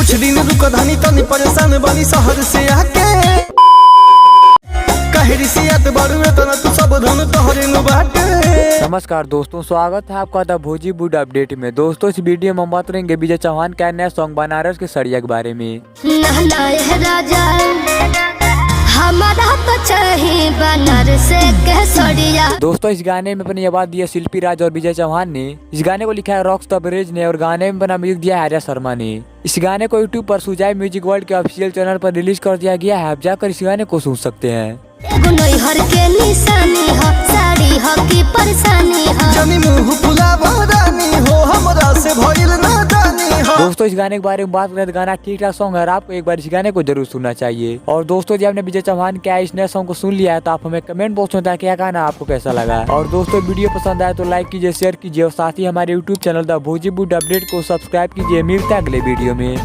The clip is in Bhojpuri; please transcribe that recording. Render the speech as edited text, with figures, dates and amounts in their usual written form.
कुछ दिन रुक धनी तनी परेशान बनी शहर से आके तू सब धन तोहरे नु बाटे। नमस्कार दोस्तों, स्वागत है आपका द भोजीवुड अपडेट में। दोस्तों इस वीडियो में हम बात करेंगे विजय चौहान का नया सॉन्ग बनारस के सड़िया के बारे में। राजा हमारा तो चाहिए बनारस के सड़िया। दोस्तों इस गाने में अपनी आवाज दी है शिल्पी राज और विजय चौहान ने। इस गाने को लिखा है रॉक्स तबरेज ने और गाने में बना म्यूजिक दिया है आर्या शर्मा ने। इस गाने को यूट्यूब पर सुजाय म्यूजिक वर्ल्ड के ऑफिशियल चैनल पर रिलीज कर दिया गया है। आप जाकर इस गाने को सुन सकते हैं। हर के निशानी हो साड़ी हो की परेशानी हो जनी मुंह फुलावा रानी हो हमरा से भइल ना जानी हो। दोस्तों इस गाने के बारे में बात करें तो गाना ठीक ठाक सॉन्ग है। आपको एक बार इस गाने को जरूर सुनना चाहिए। और दोस्तों जब आपने विजय चौहान के इस नए सॉन्ग को सुन लिया है तो आप हमें कमेंट बॉक्स में बताएं क्या गाना आपको कैसा लगा। और दोस्तों वीडियो पसंद आए तो लाइक कीजिए, शेयर कीजिए और साथ ही हमारे यूट्यूब चैनल द भोजीवुड अपडेट को सब्सक्राइब कीजिए। मिलते हैं अगले वीडियो में।